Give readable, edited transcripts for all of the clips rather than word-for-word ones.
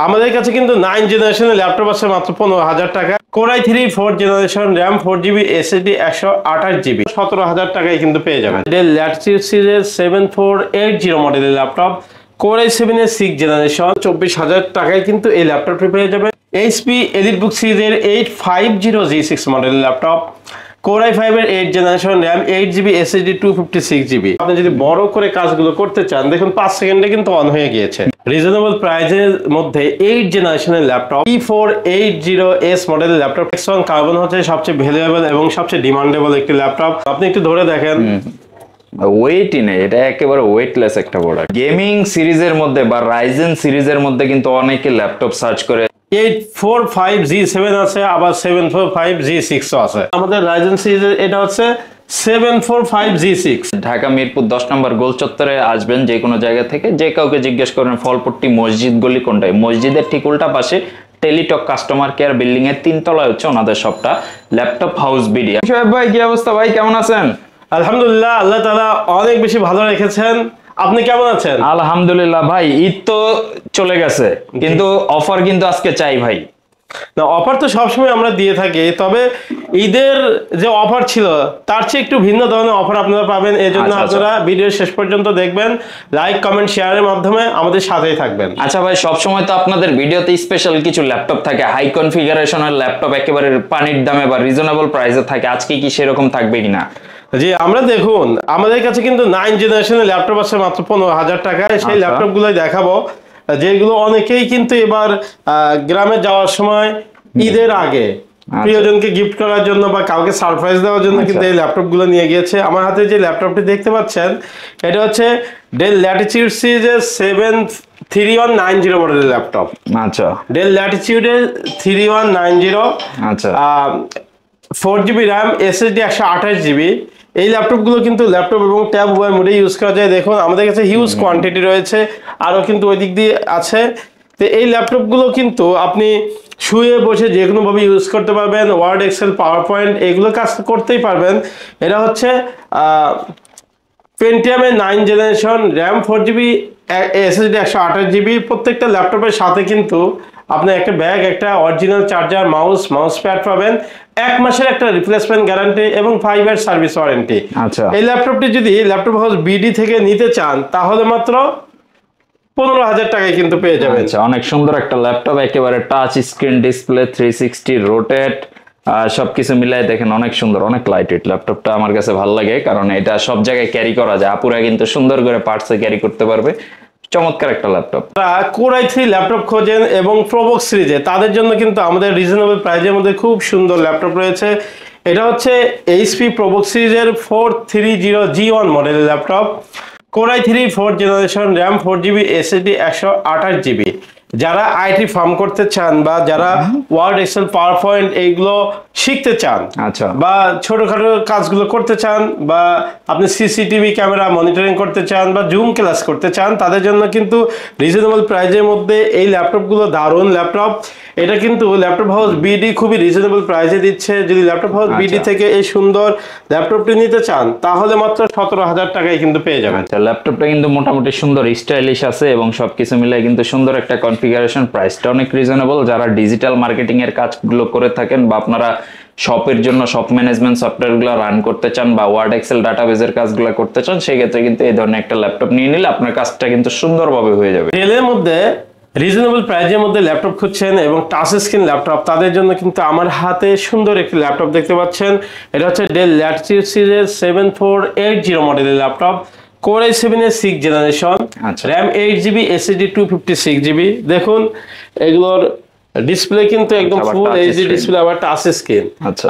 আমাদের কাছে কিন্তু 9 জেনারেশনের ল্যাপটপ আছে মাত্র 15,000 টাকা। Core i3 4 generation, RAM 4GB, SSD 128GB 17,000 টাকায় কিন্তু পেয়ে যাবেন। Dell Latitude সিরিজের 7480 মডেলের ল্যাপটপ, Core i7 এর 6 জেনারেশন, 24,000 টাকায় কিন্তু এই ল্যাপটপটি পেয়ে যাবেন। HP EliteBook সিরিজের 850G6 মডেলের ল্যাপটপ, Core i5 এর 8 generation, RAM 8GB, SSD 256GB। আপনি যদি বড় করে কাজগুলো করতে চান, দেখুন 5 সেকেন্ডে কিন্তু অন হয়ে গিয়েছে। রিজনেবল প্রাইসের মধ্যে 8 জেনারেশনের ল্যাপটপ, P480S মডেলের ল্যাপটপ। Nexon Carbon হচ্ছে সবচেয়ে ভ্যালুয়েবল এবং সবচেয়ে ডিমান্ডেবল একটি ল্যাপটপ। আপনি একটু ধরে দেখেন, ওয়েটই নেই, এটা একেবারে ওয়েটলেস একটা প্রোডাক্ট। গেমিং সিরিজের মধ্যে বা রাইজেন সিরিজের মধ্যে কিন্তু অনেকে ল্যাপটপ সার্চ করে। 845G7 আছে, আবার 745G6 আছে। আমাদের রাইজেন সিরিজের এটা হচ্ছে 745G6। ঢাকা মিরপুর 10 নম্বর গোল চত্বরে আসবেন যে কোনো জায়গা থেকে, যে কাউকে জিজ্ঞেস করেন ফলপট্টি মসজিদ গলি কোনটায়, মসজিদের ঠিক উল্টা পাশে টেলিটক কাস্টমার কেয়ার বিল্ডিং এর 3 তলায় হচ্ছে ওনাদের শপটা, ল্যাপটপ হাউস বিডি। শোয়েব ভাই, কি অবস্থা ভাই, কেমন আছেন? আলহামদুলিল্লাহ, আল্লাহ তাআলা অনেক বেশি ভালো রেখেছেন। আপনি কেমন আছেন? আলহামদুলিল্লাহ ভাই, ঈদ তো চলে গেছে, কিন্তু অফার কিন্তু আজকে চাই ভাই। না, অফার তো সবসময় আমরা দিয়ে থাকি, তবে ঈদের যে অফার ছিল তার চেয়ে একটু ভিন্ন ধরনের অফার আপনারা পাবেন। এই জন্য আপনারা ভিডিও শেষ পর্যন্ত দেখবেন, লাইক কমেন্ট শেয়ারের মাধ্যমে আমাদের সাথেই থাকবেন। আচ্ছা ভাই, সবসময় তো আপনাদের ভিডিওতে স্পেশাল কিছু ল্যাপটপ থাকে, হাই কনফিগারেশনের ল্যাপটপ একেবারে পানির দামে বা রিজনেবল প্রাইসে থাকে, আজকে কি সেরকম থাকবে কিনা? জি, আমরা দেখুন আমাদের কাছে কিন্তু 9 জেনারেশনের ল্যাপটপ আছে মাত্র 15,000 টাকায়। সেই ল্যাপটপ গুলোই দেখাবো, যেগুলো অনেকেই কিন্তু এবার গ্রামে যাওয়ার সময় ঈদের আগে প্রিয়জনকে গিফট করার জন্য বা কাউকে সারপ্রাইজ দেওয়ার জন্য কিন্তু এই ল্যাপটপ গুলো নিয়ে গিয়েছে। আমার হাতে যে ল্যাপটপটি দেখতে পাচ্ছেন, এটা হচ্ছে Dell Latitude সিরিজের 3190 মডেলের ল্যাপটপ। আচ্ছা, Dell Latitude 3190, আচ্ছা, 4GB RAM, SSD 128GB। এই ল্যাপটপগুলো কিন্তু ল্যাপটপ এবং ট্যাব উভয় মোডে ইউজ করা যায়। দেখুন আমাদের কাছে হিউজ কোয়ান্টিটি রয়েছে, আরও কিন্তু ওই দিক দিয়ে আছে। তো এই ল্যাপটপগুলো কিন্তু আপনি শুয়ে বসে যে কোনোভাবে ইউজ করতে পারবেন, ওয়ার্ড, এক্সেল, পাওয়ার পয়েন্ট এগুলো কাজ করতেই পারবেন। এটা হচ্ছে পেন্টিয়ামের 9 generation, RAM 4GB, SSD 128GB। প্রত্যেকটা ল্যাপটপের সাথে কিন্তু আপনি একটা ব্যাগ, একটা অরিজিনাল চার্জার, মাউস প্যাড পাবেন, 1 মাসের একটা রিপ্লেসমেন্ট গ্যারান্টি এবং 5 ইয়ার সার্ভিস ওয়ারেন্টি। আচ্ছা, এই ল্যাপটপটি যদি ল্যাপটপ হাউস বিডি থেকে নিতে চান তাহলে মাত্র 15,000 টাকায় কিন্তু পেয়ে যাবেন। আচ্ছা, অনেক সুন্দর একটা ল্যাপটপ, একেবারে টাচ স্ক্রিন ডিসপ্লে, 360 রোটেট, সবকিছু মিলাই দেখেন অনেক সুন্দর, অনেক লাইট ওয়েট। ল্যাপটপটা আমার কাছে ভালো লাগে কারণ এটা সব জায়গায় ক্যারি করা যায়, আপুরা কিন্তু সুন্দর করে পার্টসে ক্যারি করতে পারবে। চমৎকার একটা ল্যাপটপ। Core i3 ল্যাপটপ খোঁজেন এবং প্রোবক্স সিরিজে, তাদের জন্য কিন্তু আমাদের রিজনেবল প্রাইজের মধ্যে খুব সুন্দর ল্যাপটপ রয়েছে। এটা হচ্ছে HP প্রোবক্স সিরিজের 430G1 মডেলের laptop, Core i3 4 generation, RAM 4GB, SSD 128GB। যারা আইটি ফার্ম করতে চান বা যারা ওয়ার্ড, এক্সেল, পাওয়ার পয়েন্ট এইগুলো শিখতে চান, আচ্ছা, বা ছোটখাটো কাজগুলো করতে চান, বা আপনি সিসিটিভি ক্যামেরা মনিটরিং করতে চান বা জুম ক্লাস করতে চান, তাদের জন্য কিন্তু রিজনেবল প্রাইজের মধ্যে এই ল্যাপটপগুলো দারুণ ল্যাপটপ। এটা কিন্তু ল্যাপটপ হাউস বিডি খুবই রিজনেবল প্রাইসে দিচ্ছে। যদি ল্যাপটপ হাউস বিডি থেকে এই সুন্দর ল্যাপটপটি নিতে চান তাহলে মাত্র 17,000 টাকায় কিন্তু পেয়ে যাবেন। ল্যাপটপটা কিন্তু মোটামুটি সুন্দর স্টাইলিশ আছে এবং সবকিছু মিলে কিন্তু সুন্দর একটা কনফিগারেশন, প্রাইসটা অনেক রিজনেবল। যারা ডিজিটাল মার্কেটিং এর কাজগুলো করে থাকেন বা আপনারা শপের জন্য শপ ম্যানেজমেন্ট সফটওয়্যারগুলো রান করতে চান বা ওয়ার্ড, এক্সেল, ডাটাবেজের কাজগুলো করতে চান, সেই ক্ষেত্রে কিন্তু এই ধরনের একটা ল্যাপটপ নিয়ে নিলে আপনার কাজটা কিন্তু সুন্দরভাবে হয়ে যাবে। ডেলের মধ্যে রিজনেবল প্রাইজের মধ্যে ল্যাপটপ খুঁজছেন এবং টাচ স্ক্রিন ল্যাপটপ, তাদের জন্য কিন্তু আমার হাতে সুন্দর একটি ল্যাপটপ দেখতে পাচ্ছেন। এটা হচ্ছে Dell Latitude সিরিজের 7480 মডেলের ল্যাপটপ, Core i7 এর 6 generation, RAM 8GB, SSD 256GB। দেখুন এগুলোর ডিসপ্লে কিন্তু একদম ফুল এইচডি ডিসপ্লে, আবার টাচ স্ক্রিন।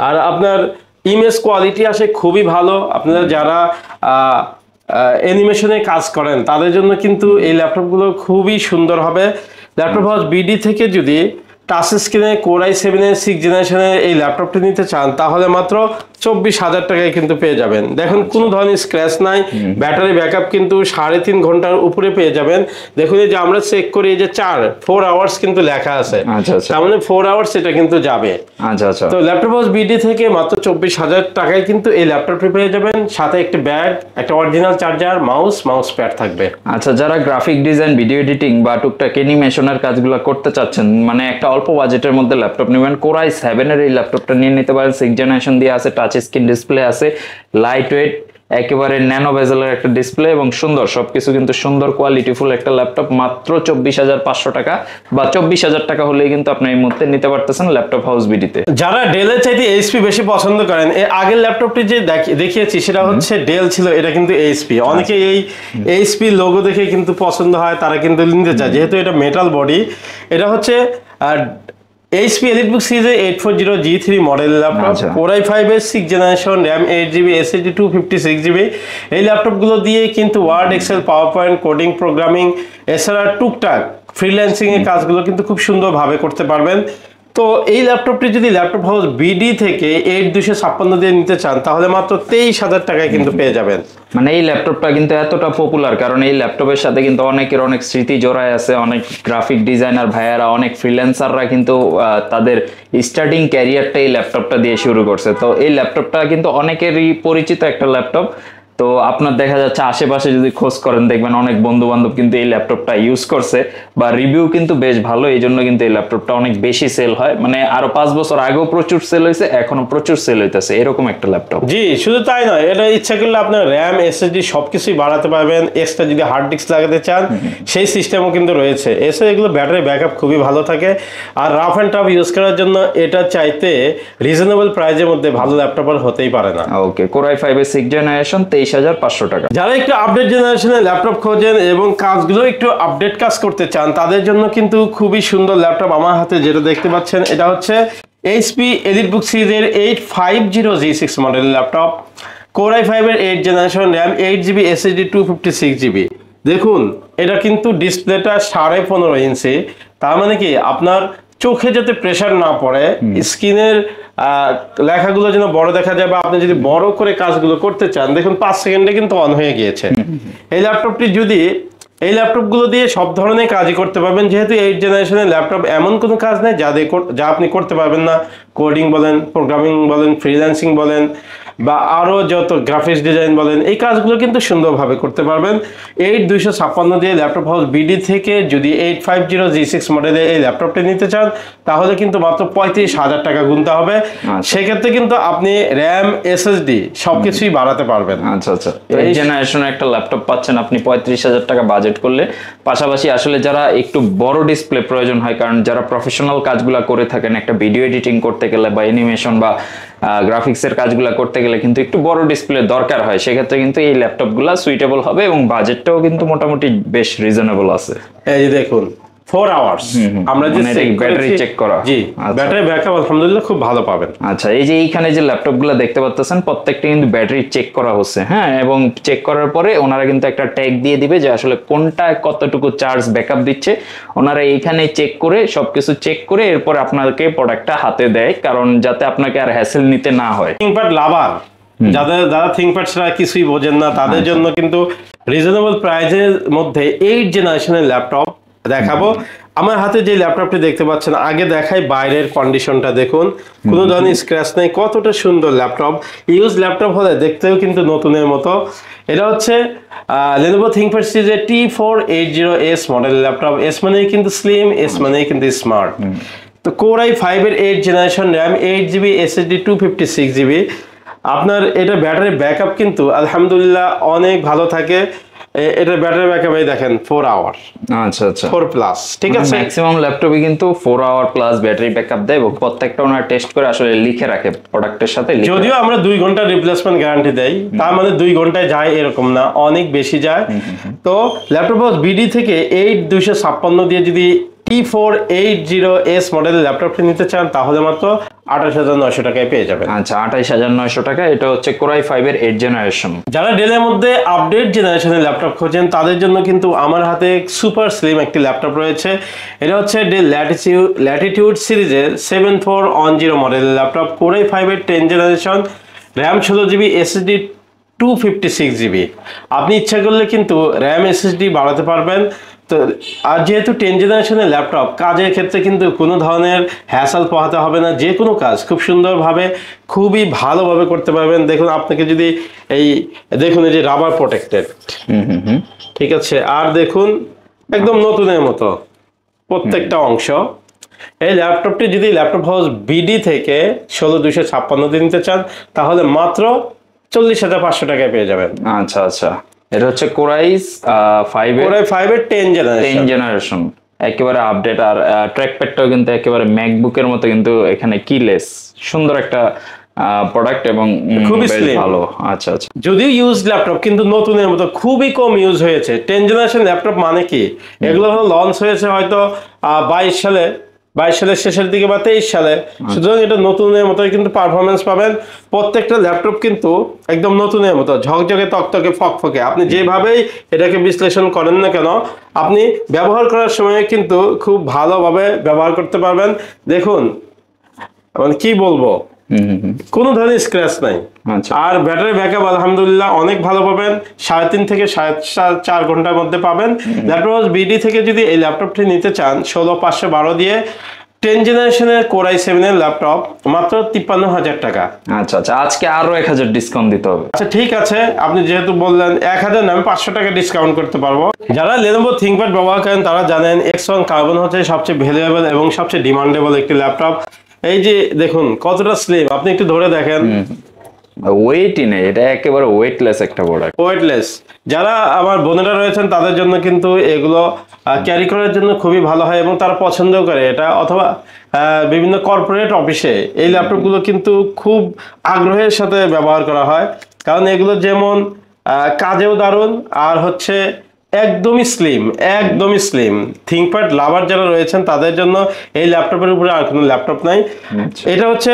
আর আপনার ইমেজ কোয়ালিটি আসে খুবই ভালো। আপনারা যারা অ্যানিমেশনে কাজ করেন তাদের জন্য কিন্তু এই ল্যাপটপগুলো খুবই সুন্দর হবে। ল্যাপটপ হাউস বিডি থেকে যদি টাচ স্ক্রিনে Core i7 এর 6 জেনারেশনের এই ল্যাপটপটি নিতে চান তাহলে মাত্র 24,000 টাকায় কিন্তু পেয়ে যাবেন। দেখুন কোনো ধরনের স্ক্র্যাচ নাই, ব্যাটারি ব্যাকআপ কিন্তু 3.5 ঘন্টার উপরে পেয়ে যাবেন। দেখুন এই যে আমরা চেক করি, এই যে 4 আওয়ার্স কিন্তু লেখা আছে, তার মানে 4 আওয়ার্স এটা কিন্তু যাবে। তো ল্যাপটপ হাউস বিডি থেকে মাত্র 24,000 টাকায় কিন্তু এই ল্যাপটপটি পেয়ে যাবেন, সাথে একটা ব্যাগ, একটা অরিজিনাল চার্জার, মাউস প্যাড থাকবে। আচ্ছা, যারা গ্রাফিক ডিজাইন, ভিডিও এডিটিং বা টুকটাক অ্যানিমেশনের কাজগুলো করতে চাচ্ছেন, মানে একটা অল্প বাজেটের মধ্যে ল্যাপটপ নেবেন, কোরাই 7 এর এই ল্যাপটপটা নিয়ে নিতে পারেন। 6th জেনারেশন দিয়ে আছে, টাচ স্ক্রিন ডিসপ্লে আছে, লাইট ওয়েট, একেবারে ন্যানো বেজেলের একটা ডিসপ্লে এবং সুন্দর, সবকিছু কিন্তু সুন্দর কোয়ালিটিফুল একটা ল্যাপটপ। মাত্র 24,500 টাকা বা 24,000 টাকা হলেই কিন্তু আপনি এই মুহূর্তে নিতে পারতেছেন ল্যাপটপ হাউস বিডিতে। যারা ডেলের চাইতে এইচপি বেশি পছন্দ করেন, এর আগের ল্যাপটপটি যে দেখিয়েছি সেটা হচ্ছে ডেল ছিল, এটা কিন্তু এইচপি। অনেকে এই এইচপি লোগো দেখে কিন্তু পছন্দ হয়, তারা কিন্তু নিতে চায়, যেহেতু এটা মেটাল বডি। এটা হচ্ছে HP EliteBook সিরিজের 840 G3 model laptop, Core i5 এর 6th generation, RAM 8GB, SSD 256GB। এই ল্যাপটপগুলো দিয়ে কিন্তু Word, Excel, PowerPoint, coding, programming, এছাড়া টুকটাক ফ্রিল্যান্সিং এর কাজগুলো কিন্তু খুব সুন্দরভাবে করতে পারবেন। তো এই ল্যাপটপটি যদি ল্যাপটপ হাউস বিডি থেকে 8256 দিয়ে নিতে চান, তাহলে মাত্র 23,000 টাকায় কিন্তু পেয়ে যাবেন। মানে এই ল্যাপটপটা কিন্তু এতটা পপুলার কারণ এই ল্যাপটপের সাথে কিন্তু অনেকের অনেক স্মৃতি জড়ায় আছে। অনেক গ্রাফিক ডিজাইনার ভাইয়ারা, অনেক ফ্রিল্যান্সাররা কিন্তু তাদের স্টার্টিং ক্যারিয়ারটা এই ল্যাপটপটা দিয়ে শুরু করছে। তো এই ল্যাপটপটা কিন্তু অনেকেরই পরিচিত একটা ল্যাপটপ। তো আপনার দেখা যাচ্ছে আশেপাশে যদি খোঁজ করেন, দেখবেন অনেক বন্ধু বান্ধব কিন্তু এই ল্যাপটপটা ইউজ করছে বা রিভিউ কিন্তু বেশ ভালো। এই জন্য কিন্তু এই ল্যাপটপটা অনেক বেশি সেল হয়, মানে আরো 5 বছর আগেও প্রচুর সেল হয়েছে, এখনো প্রচুর সেল হইতেছে এরকম একটা ল্যাপটপ। জি, শুধু তাই নয়, এটা ইচ্ছা করলে আপনার র্যাম, এসএসডি সবকিছুই বাড়াতে পারবেন। এক্সট্রা যদি হার্ড ডিস্ক লাগাতে চান সেই সিস্টেমও কিন্তু রয়েছে। এছাড়া এগুলো ব্যাটারি ব্যাকআপ খুবই ভালো থাকে। আর রাফ অ্যান্ড টাফ ইউজ করার জন্য এটা চাইতে রিজনেবল প্রাইসের মধ্যে ভালো ল্যাপটপ আর হতেই পারে না। ওকে, Core i5 এর 6th জেনারেশন 23,500 টাকা। যারা একটু আপডেট জেনারেশনের ল্যাপটপ খোঁজেন এবং কাজগুলো একটু আপডেট কাজ করতে চান, তাদের জন্য কিন্তু খুবই সুন্দর ল্যাপটপ আমার হাতে যেটা দেখতে পাচ্ছেন, এটা হচ্ছে HP EliteBook সিরিজের 850 G6 মডেলের ল্যাপটপ, Core i5 এর 8th generation, RAM 8GB, SSD 256GB। দেখুন এটা কিন্তু ডিসপ্লেটা 15.5 ইঞ্চি, তার মানে কি আপনার চোখে যাতে প্রেসার না পড়ে, স্ক্রিনের লেখাগুলো যেন বড় দেখা যায়, বা আপনি যদি বড় করে কাজগুলো করতে চান, দেখুন 5 সেকেন্ডে কিন্তু অন হয়ে গিয়েছে। এই ল্যাপটপটি যদি এই ল্যাপটপগুলো দিয়ে সব ধরনের কাজই করতে পারবেন, যেহেতু 8th জেনারেশনের ল্যাপটপ এমন কোনো কাজ নেই যা আপনি করতে পারবেন না। কোডিং বলেন, প্রোগ্রামিং বলেন, ফ্রিল্যান্সিং বলেন, বা আরও যত গ্রাফিক্স ডিজাইন বলেন, এই কাজগুলো কিন্তু সুন্দরভাবে করতে পারবেন। 8256 দিয়ে ল্যাপটপ হাউস বিডি থেকে যদি 850 G6 মডেলের এই ল্যাপটপটা নিতে চান, তাহলে কিন্তু মাত্র 35,000 টাকা গুনতে হবে। সেক্ষেত্রে কিন্তু আপনি র্যাম, এসএসডি সবকিছুই বাড়াতে পারবেন। আচ্ছা আচ্ছা, এই জেনারেশনের একটা ল্যাপটপ পাচ্ছেন আপনি 35,000 টাকা বাজেট করলে। পাশাপাশি আসলে যারা একটু বড় ডিসপ্লে প্রয়োজন হয়, কারণ যারা প্রফেশনাল কাজগুলো করে থাকেন, একটা ভিডিও এডিটিং করতে গেলে বা অ্যানিমেশন বা গ্রাফিক্সের কাজগুলো করতে গেলে কিন্তু একটু বড় ডিসপ্লে দরকার হয়, সেক্ষেত্রে কিন্তু এই ল্যাপটপগুলো সুইটেবল হবে এবং বাজেটটাও কিন্তু মোটামুটি বেশ রিজনেবল আছে। এই যে দেখুন 4 আওয়ার্স আমরা যে ব্যাটারি চেক করা, জি ব্যাটারি ব্যাকআপ আলহামদুলিল্লাহ খুব ভালো পাবেন। আচ্ছা, এই যে এইখানে যে ল্যাপটপগুলো দেখতে পাচ্ছেন প্রত্যেকটা কিন্তু ব্যাটারি চেক করা হচ্ছে, হ্যাঁ, এবং চেক করার পরে ওনারা কিন্তু একটা ট্যাগ দিয়ে দিবে যে আসলে কোনটা কতটুকু চার্জ ব্যাকআপ দিচ্ছে। ওনারা এইখানে চেক করে সবকিছু চেক করে এরপর আপনাকে প্রোডাক্টটা হাতে দেয়, কারণ যাতে আপনাকে আর হ্যাসেল নিতে না হয়। থিংকপ্যাড লাভার যারা থিংকপ্যাড ছাড়া কিছুই বোঝেন না, তাদের জন্য কিন্তু রিজনেবল প্রাইসের মধ্যে 8th জেনারেশনের ল্যাপটপ দেখাবো। আমার হাতে যে ল্যাপটপটি দেখতে পাচ্ছেন, আগে দেখাই বাইরের কন্ডিশনটা দেখুন, কোনো ধরনের স্ক্র্যাচ নেই, কতটা সুন্দর ল্যাপটপ। ইউজ ল্যাপটপ হলে দেখতেও কিন্তু নতুনের মতো। এটা হচ্ছে Lenovo ThinkPad সিরিজের T480S মডেলের ল্যাপটপ। এস মানেই কিন্তু স্লিম, এস মানেই কিন্তু স্মার্ট। তো Core i5 এর 8th generation, RAM 8GB, SSD 256GB। আপনার এটা ব্যাটারি ব্যাকআপ কিন্তু আলহামদুলিল্লাহ অনেক ভালো থাকে। এটা ব্যাটারি ব্যাকআপ এই দেখেন 4 আওয়ার। আচ্ছা আচ্ছা, 4+, ঠিক আছে। ম্যাক্সিমাম ল্যাপটপে কিন্তু 4 আওয়ার প্লাস ব্যাটারি ব্যাকআপ দেয় এবং প্রত্যেকটা ওনারা টেস্ট করে আসলে লিখে রাখে প্রোডাক্টের সাথে। যদিও আমরা 2 ঘন্টা রিপ্লেসমেন্ট গ্যারান্টি দেই, তার মানে 2 ঘন্টায় যায় এরকম না, অনেক বেশি যায়। তো ল্যাপটপ হাউস বিডি থেকে 8256 দিয়ে যদি T480S মডেলের ল্যাপটপটি নিতে চান, তাহলে মাত্র 28,900 টাকায় পেয়ে যাবেন। আচ্ছা, 28,900 টাকা। এটা হচ্ছে Core i5 এর 8th জেনারেশন। যারা ডেলের মধ্যে আপডেট জেনারেশনের ল্যাপটপ খোঁজেন, তাদের জন্য কিন্তু আমার হাতে সুপার স্লিম একটি ল্যাপটপ রয়েছে। এটা হচ্ছে ডেল ল্যাটিটিউড সিরিজের 7410 মডেলের ল্যাপটপ, Core i5 এর 10th generation, RAM 16GB, SSD 256GB। আপনি ইচ্ছা করলে কিন্তু র্যাম এসএসডি বাড়াতে পারবেন। তো আর যেহেতু 10 জেনারেশনের ল্যাপটপ, কাজের ক্ষেত্রে কিন্তু কোনো ধরনের হ্যাসেল পোহাতে হবে না, যে কোনো কাজ খুব সুন্দরভাবে খুবই ভালোভাবে করতে পারবেন। দেখুন আপনাকে যদি দেখুন এই যে রাবার প্রোটেক্টেড, ঠিক আছে, আর দেখুন একদম নতুনের মতো প্রত্যেকটা অংশ। এই ল্যাপটপটি যদি ল্যাপটপ হাউস বিডি থেকে 16256 নিতে চান তাহলে মাত্র 40,500 টাকায় পেয়ে যাবেন। আচ্ছা আচ্ছা, এটা হচ্ছে কোরাইস 5 এর কোরাই 5 এর 10 জেনারেশন, একেবারে আপডেট। আর ট্র্যাক প্যাডটাও কিন্তু একেবারে ম্যাকবুকের মতো, কিন্তু এখানে কিলেস, সুন্দর একটা প্রোডাক্ট এবং খুবই বেশ slim। ভালো। আচ্ছা আচ্ছা, যদিও ইউজ ল্যাপটপ কিন্তু নতুনের মতো খুবই কম ইউজ হয়েছে। 10 জেনারেশন ল্যাপটপ মানে কি, এগুলো লঞ্চ হয়েছে হয়তো 22 সালের শেষের দিকে বা 23 সালে। সুতরাং এটা নতুনের মতোই কিন্তু পারফরমেন্স পাবেন। প্রত্যেকটা ল্যাপটপ কিন্তু একদম নতুনের মতো ঝকঝকে তকতকে ফকফকে। আপনি যেভাবেই এটাকে বিশ্লেষণ করেন না কেন, আপনি ব্যবহার করার সময় কিন্তু খুব ভালোভাবে ব্যবহার করতে পারবেন। দেখুন মানে কি বলবো, কোনো ধরনের স্ক্র্যাচ নাই। আচ্ছা। আর ব্যাটারি ব্যাকআপ আলহামদুলিল্লাহ অনেক ভালো পাবেন, 3.5 থেকে 4.5 ঘন্টার মধ্যে পাবেন। ল্যাপটপ বিডি থেকে যদি এই ল্যাপটপটি নিতে চান 16512 দিয়ে 10 জেনারেশনের কোরাই 7 এর ল্যাপটপ মাত্র 53,000 টাকা। আচ্ছা আচ্ছা, আজকে আরো 1000 ডিসকাউন্ট দিতে হবে। আচ্ছা ঠিক আছে, আপনি যেহেতু বললেন 1000 না, আমি 500 টাকা ডিসকাউন্ট করতে পারবো। যারা Lenovo ThinkPad ব্যবহার করেন তারা জানেন X1 কার্বন হচ্ছে সবচেয়ে ভ্যালুয়েবল এবং সবচেয়ে ডিমান্ডেবল একটি ল্যাপটপ। এই যে দেখুন কতটা স্লিম, আপনি একটু ধরে দেখেন। ওয়েটই নেই, এটা একেবারে ওয়েটলেস একটা প্রোডাক্ট। ওয়েটলেস। যারা আমার বোনেরা রয়েছেন তাদের জন্য কিন্তু এগুলো ক্যারি করার জন্য খুবই ভালো হয় এবং তারা পছন্দও করে এটা। অথবা বিভিন্ন কর্পোরেট অফিসে এই ল্যাপটপগুলো কিন্তু খুব আগ্রহের সাথে ব্যবহার করা হয়, কারণ এগুলো যেমন কাজেও দারুণ আর হচ্ছে একদমই স্লিম। থিংকপ্যাড লাভার যারা রয়েছেন তাদের জন্য এই ল্যাপটপের উপরে আর কোনো ল্যাপটপ নাই। এটা হচ্ছে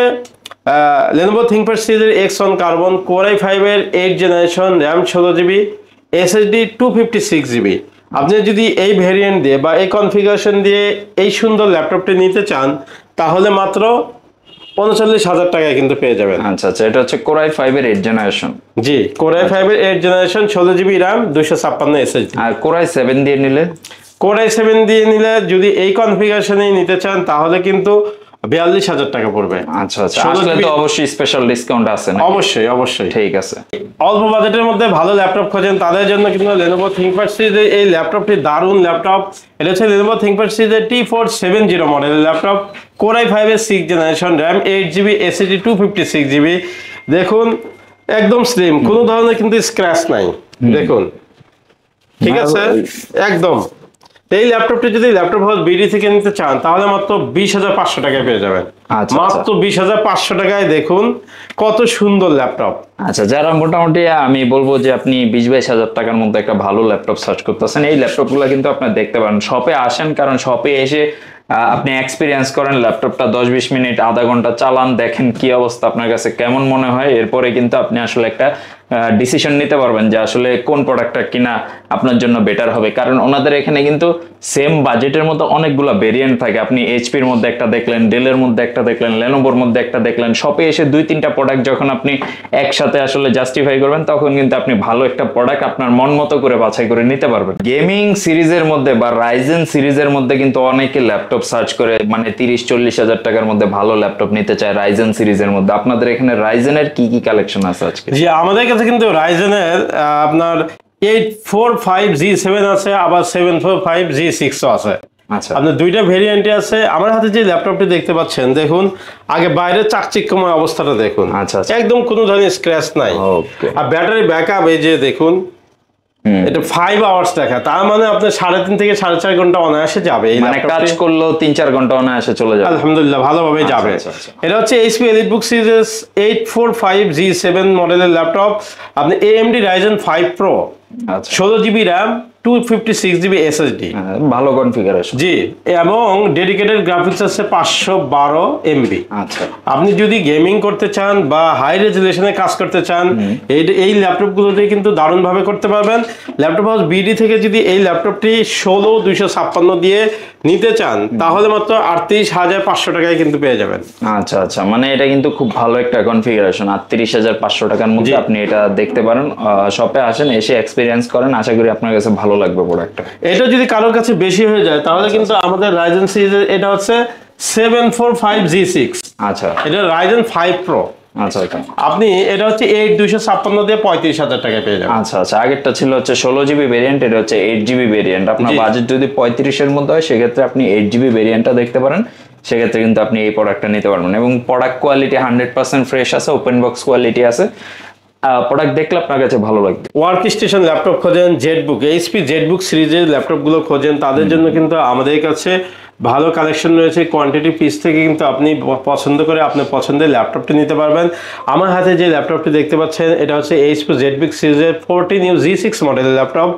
Lenovo ThinkPad সিরিজের X1 কার্বন কোরাই 5 এর 8 generation, RAM 16GB, SSD 256GB। আপনি যদি এই ভেরিয়েন্ট দিয়ে বা এই কনফিগারেশন দিয়ে এই সুন্দর ল্যাপটপটি নিতে চান তাহলে মাত্র 39,000 টাকায় কিন্তু পেয়ে যাবেন। আচ্ছা আচ্ছা, এটা হচ্ছে কোরাই 5 এর 8 জেনারেশন। জি, কোরাই 5 এর 8 জেনারেশন, 16GB র্যাম, 256 এসএসডি। আর কোরাই 7 দিয়ে নিলে, কোরাই 7 দিয়ে নিলে যদি এই কনফিগারেশনেই নিতে চান তাহলে কিন্তু 42,000 টাকা পড়বে। আচ্ছা আচ্ছা, আসলে তো অবশ্যই স্পেশাল ডিসকাউন্ট আছে না? অবশ্যই। ঠিক আছে। অল্প বাজেটের মধ্যে ভালো ল্যাপটপ খোঁজেন তাদের জন্য কিন্তু Lenovo ThinkPad সিরিজের এই ল্যাপটপটি দারুণ ল্যাপটপ। এটা হচ্ছে Lenovo ThinkPad সিরিজের T470 মডেলের ল্যাপটপ, কোরাই 5 এর 6 generation, RAM 8GB, SSD 256GB। দেখুন একদম স্লিম, কোনো ধরনের কিন্তু স্ক্র্যাচ নাই। দেখুন ঠিক আছে, একদম। এই ল্যাপটপটি যদি ল্যাপটপ হাউস বিডি থেকে নিতে চান তাহলে মাত্র 20,500 টাকায় পেয়ে যাবেন। মাত্র 20,500 টাকায় দেখুন কত সুন্দর ল্যাপটপ। আচ্ছা, যারা মোটামুটি আমি বলবো যে আপনি 20-22 টাকার মধ্যে একটা ভালো ল্যাপটপ সার্চ করতেছেন, এই ল্যাপটপগুলো কিন্তু আপনারা দেখতে পারেন। শপে আসেন, কারণ শপে এসে আপনি এক্সপিরিয়েন্স করেন, ল্যাপটপটা 10-20 মিনিট আধা ঘন্টা চালান, দেখেন কি অবস্থা, আপনার কাছে কেমন মনে হয়, এরপরে কিন্তু আপনি আসলে একটা ডিসিশন নিতে পারবেন যে আসলে কোন প্রোডাক্টটা কিনা আপনার জন্য বেটার হবে। কারণ ওনাদের এখানে কিন্তু সেম বাজেটের মধ্যে অনেকগুলো ভেরিয়েন্ট থাকে। আপনি এইচপির মধ্যে একটা দেখলেন, ডেলের মধ্যে একটা দেখলেন, লেনোভোর মধ্যে একটা দেখলেন। শপে এসে 2-3টা প্রোডাক্ট যখন আপনি একসাথে আসলে জাস্টিফাই করবেন তখন কিন্তু আপনি ভালো একটা প্রোডাক্ট আপনার মন মতো করে বাছাই করে নিতে পারবেন। গেমিং সিরিজের মধ্যে বা রাইজেন সিরিজের মধ্যে কিন্তু অনেকে ল্যাপটপ সার্চ করে, মানে 30-40 হাজার টাকার মধ্যে ভালো ল্যাপটপ নিতে চায় রাইজেন সিরিজের মধ্যে। আপনাদের এখানে রাইজেনের কি কি কালেকশন আছে আজকে? জি, আমাদের কাছে কিন্তু রাইজেনের আপনার 845G7 আছে, আবার 745G6 আছে। আচ্ছা, আপনার দুইটা ভেরিয়েন্টে আছে। আমার হাতে যে ল্যাপটপটি দেখতে পাচ্ছেন, দেখুন আগে বাইরে চাকচিক্যময় অবস্থাটা দেখুন। আচ্ছা, একদম কোনো ধরনের স্ক্র্যাচ নাই। আর ব্যাটারি ব্যাকআপ এই যে দেখুন, এটা 5 আওয়ার্স দেখা, তার মানে আপনার 3.5 থেকে 4.5 ঘন্টা অনায়াসে যাবে। এই মানে কাজ করলেও 3-4 ঘন্টা অনায়াসে চলে যাবে, আলহামদুলিল্লাহ ভালোভাবে যাবে। এটা হচ্ছে HP EliteBook সিরিজ 845G7 মডেলের ল্যাপটপ। আপনি AMD Ryzen 5 Pro, 16GB RAM, 256GB SSD, ভালো কনফিগারেশন। জি, এবং ডেডিকেটেড গ্রাফিক্স আছে 512 MB। আচ্ছা, আপনি যদি গেমিং করতে চান বা হাই রেজুলেশনে কাজ করতে চান, এই ল্যাপটপগুলোতে কিন্তু দারুণভাবে করতে পারবেন। ল্যাপটপ হাউস বিডি থেকে যদি এই ল্যাপটপটি 16256 দিয়ে নিতে চান, তাহলে মাত্র 38,500 টাকায় কিন্তু পেয়ে যাবেন। আচ্ছা আচ্ছা, মানে এটা কিন্তু খুব ভালো একটা কনফিগারেশন। 38,500 টাকার মধ্যে আপনি এটা দেখতে পারেন। শপে আসেন, এসে এক্সপিরিয়েন্স করেন, আশা করি আপনার কাছে ভালো লাগবে প্রোডাক্টটা। এটা যদি কারোর কাছে বেশি হয়ে যায়, তাহলে কিন্তু আমাদের রাইজেন সিরিজের এটা হচ্ছে 745G6। আচ্ছা, এটা রাইজেন 5 প্রো। আচ্ছা আচ্ছা আপনি এটা হচ্ছে 8256 দিয়ে 35,000 টাকায় পেয়ে যাবেন। আচ্ছা আচ্ছা, আগেরটা ছিল হচ্ছে 16GB ভেরিয়েন্ট, এটা হচ্ছে 8GB ভেরিয়েন্ট। আপনার জি। বাজেট যদি 35-এর মধ্যে হয়, সেক্ষেত্রে আপনি 8GB ভেরিয়েন্টটা দেখতে পারেন। সেক্ষেত্রে কিন্তু আপনি এই প্রোডাক্টটা নিতে পারবেন, এবং প্রোডাক্ট কোয়ালিটি 100% ফ্রেশ আছে, ওপেন বক্স কোয়ালিটি আছে। প্রোডাক্ট দেখলে আপনার কাছে ভালো লাগবে। ওয়ার্ক স্টেশন ল্যাপটপ খোঁজেন, জেটবুক, এইচপি জেটবুক সিরিজের ল্যাপটপগুলো খোঁজেন, তাদের জন্য কিন্তু আমাদের কাছে ভালো কালেকশন রয়েছে। কোয়ান্টিটি পিস থেকে কিন্তু আপনি পছন্দ করে আপনার পছন্দের ল্যাপটপটি নিতে পারবেন। আমার হাতে যে ল্যাপটপটি দেখতে পাচ্ছেন, এটা হচ্ছে এইচপি জেটবুক সিরিজের 14U G6 মডেলের laptop,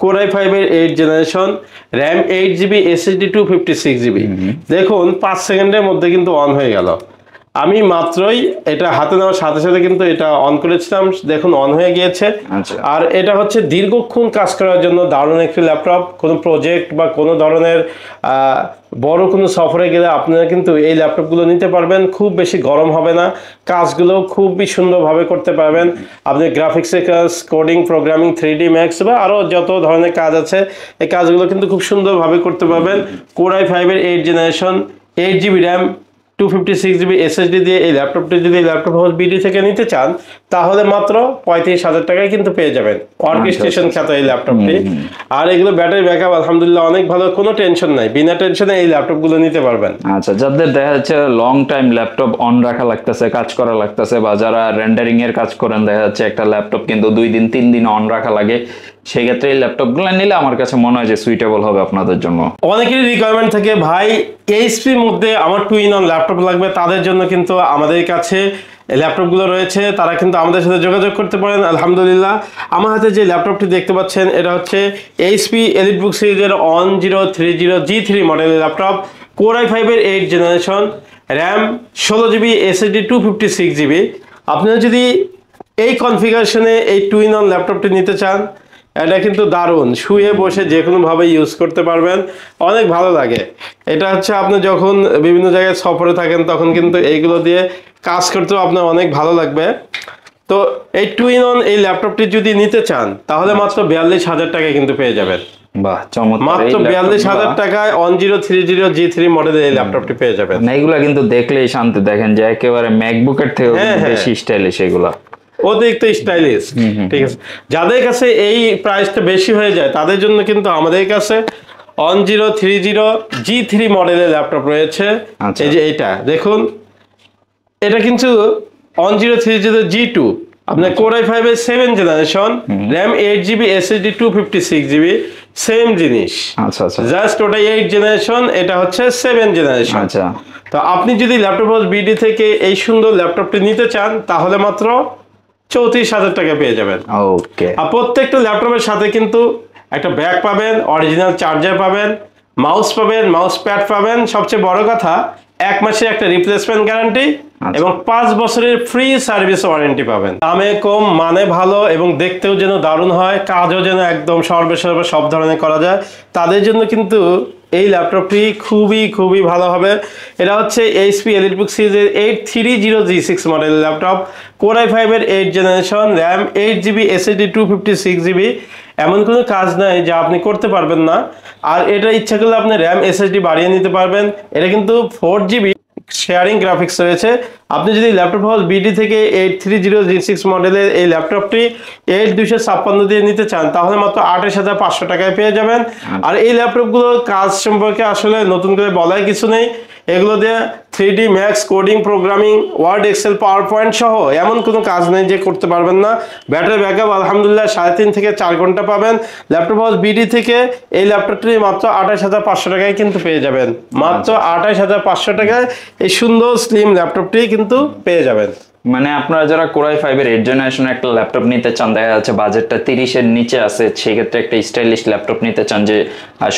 Core i5-এর 8 generation, RAM 8GB, SSD 256GB। দেখুন 5 সেকেন্ডের মধ্যে কিন্তু অন হয়ে গেল। আমি মাত্রই এটা হাতে নেওয়ার সাথে সাথে কিন্তু এটা অন করেছিলাম, দেখুন অন হয়ে গিয়েছে। আচ্ছা। আর এটা হচ্ছে দীর্ঘক্ষণ কাজ করার জন্য দারুণ একটি ল্যাপটপ। কোনো প্রজেক্ট বা কোনো ধরনের বড় কোনো সফরে গেলে আপনারা কিন্তু এই ল্যাপটপগুলো নিতে পারবেন। খুব বেশি গরম হবে না, কাজগুলো খুবই সুন্দরভাবে করতে পারবেন। আপনি গ্রাফিক্সের কাজ, কোডিং, প্রোগ্রামিং, 3D Max বা আরও যত ধরনের কাজ আছে, এই কাজগুলো কিন্তু খুব সুন্দরভাবে করতে পারবেন। Core i5-এর 8 generation, 8GB RAM, 256GB SSD দিয়ে এই ল্যাপটপটি যদি ল্যাপটপ হাউস বিডি থেকে নিতে চান, তাহলে মাত্র 35,000 টাকায় কিন্তু পেয়ে যাবেন ওয়ার্ক স্টেশন খ্যাত এই ল্যাপটপটি। আর এগুলো ব্যাটারি ব্যাকআপ আলহামদুলিল্লাহ অনেক ভালো, কোনো টেনশন নাই, বিনা টেনশনে এই ল্যাপটপগুলো নিতে পারবেন। আচ্ছা, যাদের দেখা যাচ্ছে লং টাইম ল্যাপটপ অন রাখা লাগতেছে, কাজ করা লাগতেছে, বা যারা রেন্ডারিং এর কাজ করেন, দেখা যাচ্ছে একটা ল্যাপটপ কিন্তু 2 দিন 3 দিন অন রাখা লাগে, সেই ক্ষেত্রে এই ল্যাপটপগুলো নিলে আমার কাছে মনে হয় যে সুইটেবল হবে আপনাদের জন্য। অনেকেরই রিকোয়ারমেন্ট থাকে, ভাই এইচপির মধ্যে আমার 2-in-1 ল্যাপটপ লাগবে, তাদের জন্য কিন্তু আমাদের কাছে ল্যাপটপগুলো রয়েছে, তারা কিন্তু আমাদের সাথে যোগাযোগ করতে পারেন। আলহামদুলিল্লাহ, আমার হাতে যে ল্যাপটপটি দেখতে পাচ্ছেন, এটা হচ্ছে এইচপি এলিটবুক সিরিজের 1030G3 মডেলের laptop, Core i5-এর 8 generation, RAM 16GB, SSD 256GB। আপনারা যদি এই কনফিগারেশনে এই 2-in-1 ল্যাপটপটি নিতে চান, এটা কিন্তু দারুণ, শুয়ে বসে যে কোনোভাবে ইউজ করতে পারবেন, অনেক ভালো লাগে। এটা হচ্ছে আপনি যখন বিভিন্ন জায়গায় সফরে থাকেন, তখন কিন্তু এইগুলো দিয়ে কাজ করতেও আপনার অনেক ভালো লাগবে। তো এই 2-in-1 এই ল্যাপটপটি যদি নিতে চান, তাহলে মাত্র 42,000 টাকায় কিন্তু পেয়ে যাবেন। বাহ, চমৎকার! মাত্র 42,000 টাকায় 1030G3 মডেলের এই ল্যাপটপটি পেয়ে যাবেন। এগুলা কিন্তু দেখলেই শান্তি, দেখেন যে একেবারে ম্যাকবুকের থেকে বেশি স্টাইলিশ এগুলা, অতিরিক্ত স্টাইলিশ। ঠিক আছে, যাদের কাছে এই প্রাইসটা বেশি হয়ে যায়, তাদের জন্য কিন্তু আমাদের কাছে 1030G3 মডেলের ল্যাপটপ রয়েছে। এই যে এইটা দেখুন, এটা কিন্তু 1030G2, আপনার Core i5-এর 7 generation, RAM 8GB, SSD 256GB, same জিনিস। আচ্ছা আচ্ছা, জাস্ট ওটাই 8 জেনারেশন, এটা হচ্ছে 7 জেনারেশন। আচ্ছা, তো আপনি যদি ল্যাপটপ হাউস বিডি থেকে এই সুন্দর ল্যাপটপটি নিতে চান, তাহলে মাত্র 34,000 টাকা পেয়ে যাবেন। ওকে। আর প্রত্যেকটা ল্যাপটপের সাথে কিন্তু একটা ব্যাগ পাবেন, অরিজিনাল চার্জার পাবেন, মাউস পাবেন, মাউস প্যাড পাবেন, সবচেয়ে বড় কথা 1 মাসের একটা রিপ্লেসমেন্ট গ্যারান্টি এবং 5 বছরের ফ্রি সার্ভিস ওয়ারেন্টি পাবেন। দামে কম, মানে ভালো, এবং দেখতেও যেন দারুণ হয়, কাজও যেন একদম সর্বে সব ধরনের করা যায়, তাদের জন্য কিন্তু এই ল্যাপটপটি খুবই ভালো হবে। এটা হচ্ছে এইচপি এলিটবুক সিরিজের 830G6 মডেলের laptop, Core i5-এর 8 generation, RAM 8GB, SSD 256GB। এমন কোনো কাজ নাই যা আপনি করতে পারবেন না। আর এটা ইচ্ছা করলে আপনি র্যাম SSD বাড়িয়ে নিতে পারবেন। এটা কিন্তু 4GB শেয়ারিং গ্রাফিক্স রয়েছে। আপনি যদি ল্যাপটপ হাউস বিডি থেকে 830G6 মডেলের এই ল্যাপটপটি 8256 দিয়ে নিতে চান, তাহলে মাত্র 28,500 টাকায় পেয়ে যাবেন। আর এই ল্যাপটপগুলোর কাজ সম্পর্কে আসলে নতুন করে বলার কিছু নেই। এগুলো দিয়ে 3D Max, coding, programming, Word, Excel, PowerPoint সহ এমন কোনো কাজ নেই যে করতে পারবেন না। ব্যাটারি ব্যাকআপ আলহামদুলিল্লাহ 3.5 থেকে 4 ঘন্টা পাবেন। ল্যাপটপ হাউস বিডি থেকে এই ল্যাপটপটি মাত্র 28,500 টাকায় কিন্তু পেয়ে যাবেন। মাত্র 28,500 টাকায় এই সুন্দর স্লিম ল্যাপটপটি কিন্তু পেয়ে যাবেন। মানে আপনারা যারা কোরাই 5 এর 8 জেনারেশনের একটা ল্যাপটপ নিতে চান, দেখা যাচ্ছে বাজেটটা 30 এর নিচে আছে, সেক্ষেত্রে একটা স্টাইলিশ ল্যাপটপ নিতে চান যে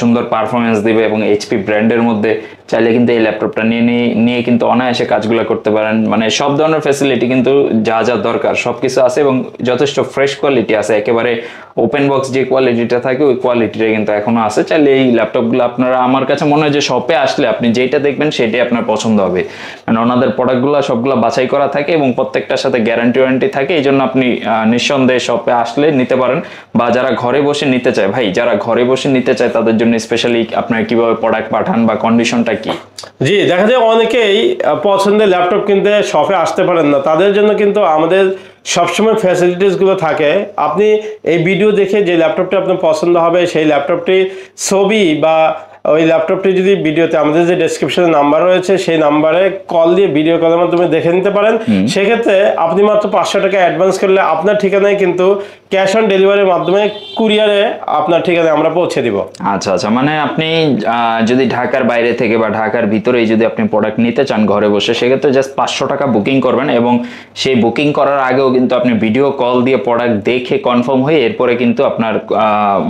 সুন্দর পারফরমেন্স দিবে এবং এইচপি ব্র্যান্ডের মধ্যে, চাইলে কিন্তু এই ল্যাপটপটা নিয়ে কিন্তু অনায়াসে কাজগুলো করতে পারেন। মানে সব ধরনের ফ্যাসিলিটি কিন্তু যা যা দরকার সবকিছু আছে এবং যথেষ্ট ফ্রেশ কোয়ালিটি আছে, একেবারে ওপেন বক্স যে কোয়ালিটিটা থাকে ওই কোয়ালিটিটা কিন্তু এখনো আছে। চাইলে এই ল্যাপটপগুলো আপনারা, আমার কাছে মনে হয় যে শপে আসলে আপনি যেটা দেখবেন সেটাই আপনার পছন্দ হবে, মানে ওনাদের প্রোডাক্টগুলো সবগুলো বাছাই করা থাকে এবং প্রত্যেকটার সাথে গ্যারান্টি ওয়ারেন্টি থাকে। এই জন্য আপনি নিঃসন্দেহে শপে আসলে নিতে পারেন। বা যারা ঘরে বসে নিতে চায়, ভাই যারা ঘরে বসে নিতে চায় তাদের জন্য স্পেশালি আপনার কিভাবে প্রোডাক্ট পাঠান বা কন্ডিশনটা কি? জি, দেখা যায় অনেকেই পছন্দের ল্যাপটপ কিনতে শপে আসতে পারেন না, তাদের জন্য কিন্তু আমাদের সবসময় ফ্যাসিলিটিসগুলো থাকে। আপনি এই ভিডিও দেখে যে ল্যাপটপটি আপনার পছন্দ হবে সেই ল্যাপটপটি ছবি বা ওই ল্যাপটপটি যদি ভিডিওতে আমাদের যে ডেসক্রিপশনে নাম্বার রয়েছে সেই নাম্বারে কল দিয়ে ভিডিও কলের মাধ্যমে দেখে নিতে পারেন। সেক্ষেত্রে আপনি মাত্র 500 টাকা অ্যাডভান্স করলে আপনার ঠিকানায় কিন্তু ক্যাশ অন ডেলিভারির মাধ্যমে কুরিয়ারে আপনার ঠিকানায় আমরা পৌঁছে দিব। আচ্ছা আচ্ছা, মানে আপনি যদি ঢাকার বাইরে থেকে বা ঢাকার ভিতরেই যদি আপনি প্রোডাক্ট নিতে চান ঘরে বসে, সেক্ষেত্রে জাস্ট 500 টাকা বুকিং করবেন এবং সেই বুকিং করার আগেও কিন্তু আপনি ভিডিও কল দিয়ে প্রোডাক্ট দেখে কনফার্ম হয়ে এরপরে কিন্তু আপনার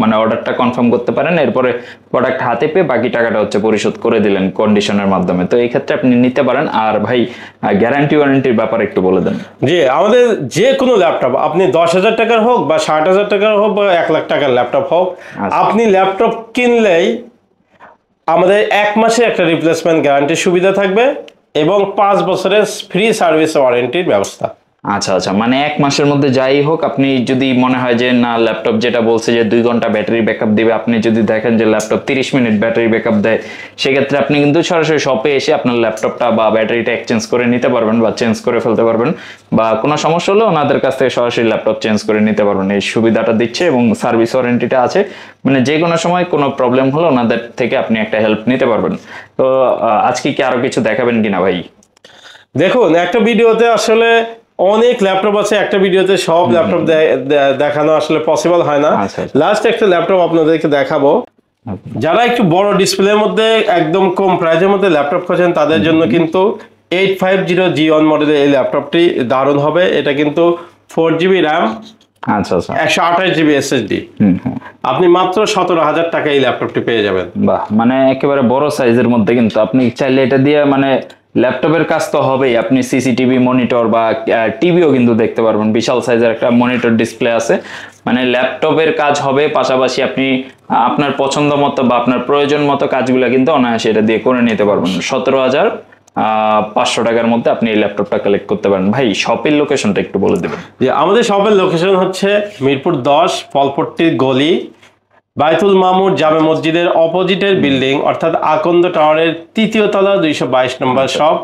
মানে অর্ডারটা কনফার্ম করতে পারেন। এরপরে প্রোডাক্ট হাতে পেয়ে বাকি টাকাটা হচ্ছে পরিশোধ করে দিলেন কন্ডিশনের মাধ্যমে। তো এই ক্ষেত্রে আপনি নিতে পারেন। আর ভাই গ্যারান্টি ওয়ারেন্টির ব্যাপারে একটু বলে দেন। জি, আমাদের যে কোনো ল্যাপটপ আপনি 10,000 টাকার হোক বা 60,000 টাকার হোক বা 1 লাখ টাকার ল্যাপটপ হোক, আপনি ল্যাপটপ কিনলেই আমাদের 1 মাসে একটা রিপ্লেসমেন্ট গ্যারান্টির সুবিধা থাকবে এবং 5 বছরের ফ্রি সার্ভিস ওয়ারেন্টির ব্যবস্থা। আচ্ছা আচ্ছা, মানে 1 মাসের মধ্যে যাই হোক, আপনি যদি মনে হয় যে না ল্যাপটপ যেটা বলছে যে 2 ঘন্টা ব্যাটারি ব্যাকআপ দিবে, আপনি যদি দেখেন যে ল্যাপটপ 30 মিনিট ব্যাটারি ব্যাকআপ দেয়, সেক্ষেত্রে আপনি কিন্তু সরাসরি শপে এসে আপনার ল্যাপটপটা বা ব্যাটারিটা এক্সচেঞ্জ করে নিতে পারবেন বা চেঞ্জ করে ফেলতে পারবেন, বা কোনো সমস্যা হলে ওনাদের কাছ থেকে সরাসরি ল্যাপটপ চেঞ্জ করে নিতে পারবেন। এই সুবিধাটা দিচ্ছে এবং সার্ভিস ওয়ারেন্টিটা আছে, মানে যে কোনো সময় কোনো প্রবলেম হলে ওনাদের থেকে আপনি একটা হেল্প নিতে পারবেন। তো আজকে কি আরো কিছু দেখাবেন কিনা ভাই? দেখুন, একটা ভিডিওতে আসলে অনেক ল্যাপটপ আছে, একটা ভিডিওতে সব ল্যাপটপ দেখানো আসলে পসিবল হয় না। লাস্ট একটা ল্যাপটপ আপনাদেরকে দেখাবো। যারা একটু বড় ডিসপ্লের মধ্যে একদম কম প্রাইসের মধ্যে ল্যাপটপ খুঁজছেন তাদের জন্য কিন্তু 850G1 মডেলের এই ল্যাপটপটি দারুণ হবে। এটা কিন্তু 4GB র্যাম, আচ্ছা আচ্ছা, 128GB SSD। আপনি মাত্র 17,000 টাকা এই ল্যাপটপটি পেয়ে যাবেন। বাহ, মানে একেবারে বড় সাইজের মধ্যে কিন্তু আপনি চাইলে এটা দিয়ে মানে ল্যাপটপের কাজ তো হবেই, আপনি সিসিটিভি মনিটর বা টিভিও কিন্তু দেখতে পারবেন। বিশাল সাইজের একটা মনিটর ডিসপ্লে আছে, মানে ল্যাপটপের কাজ হবে, পাশাপাশি আপনি আপনার পছন্দ মতো বা আপনার প্রয়োজন মতো কাজগুলো কিন্তু অনায়াসে এটা দিয়ে করে নিতে পারবেন। 17,500 টাকার মধ্যে আপনি এই ল্যাপটপটা কালেক্ট করতে পারেন। ভাই শপের লোকেশনটা একটু বলে দেবেন। যে আমাদের শপের লোকেশন হচ্ছে মিরপুর 10 ফলপট্টির গলি, বাইতুল মামুর জামে মসজিদের অপোজিটের বিল্ডিং, অর্থাৎ আকন্দ টাওয়ারের 3য় তলা 222 নম্বর শপ।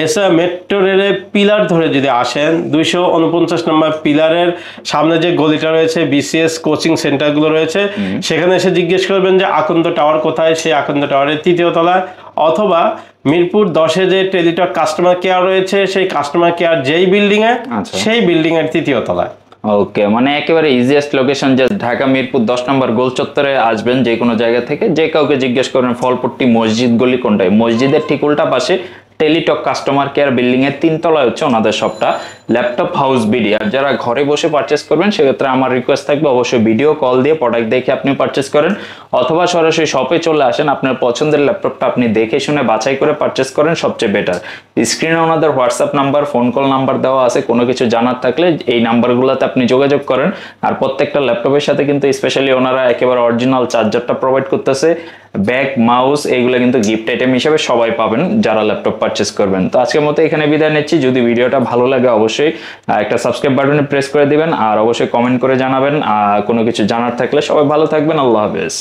এছাড়া মেট্রো রেলের পিলার ধরে যদি আসেন 249 নম্বর পিলারের সামনে যে গলিটা রয়েছে, বিসিএস কোচিং সেন্টারগুলো রয়েছে, সেখানে এসে জিজ্ঞেস করবেন যে আকন্দ টাওয়ার কোথায়, সেই আকন্দ টাওয়ারের 3য় তলায়। অথবা মিরপুর 10-এ যে টেলিটক কাস্টমার কেয়ার রয়েছে, সেই কাস্টমার কেয়ার যেই বিল্ডিং এ, সেই বিল্ডিং এর 3য় তলায়। ওকে, মানে একেবারে ইজিয়েস্ট লোকেশন, যে ঢাকা মিরপুর 10 নম্বর গোল চত্বরে আসবেন যে কোনো জায়গা থেকে, যে কাউকে জিজ্ঞেস করবেন ফলপট্টি মসজিদ গলি কোনটায়, মসজিদের ঠিক উল্টা পাশে টেলিটক কাস্টমার কেয়ার বিল্ডিং এর 3 তলায় হচ্ছে ওনাদের শপটা, ল্যাপটপ হাউস বিডি। আর যারা ঘরে বসে পারচেস করবেন সেক্ষেত্রে আমার রিকোয়েস্ট থাকবে অবশ্যই ভিডিও কল দিয়ে প্রোডাক্ট দেখে আপনি পারচেস করেন, অথবা সরাসরি শপে চলে আসেন, আপনার পছন্দের ল্যাপটপটা আপনি দেখে শুনে বাছাই করে পারচেস করেন, সবচেয়ে বেটার। স্ক্রিনে ওনাদের WhatsApp number, phone call number দেওয়া আছে, কোনো কিছু জানার থাকলে এই নাম্বারগুলোতে আপনি যোগাযোগ করেন। আর প্রত্যেকটা ল্যাপটপের সাথে কিন্তু স্পেশালি ওনারা একেবারে অরিজিনাল চার্জারটা প্রোভাইড করতেছে, ব্যাগ মাউস এগুলো কিন্তু গিফট আইটেম হিসেবে সবাই পাবেন যারা ল্যাপটপ পারচেস করবেন। তো আজকের মতো এখানে বিদায় নিচ্ছি। যদি ভিডিওটা ভালো লাগে অবশ্যই একটা সাবস্ক্রাইব বাটনে প্রেস করে দিবেন, আর অবশ্যই কমেন্ট করে জানাবেন কোনো কিছু জানার থাকলে। সবাই ভালো থাকবেন, আল্লাহ হাফেজ।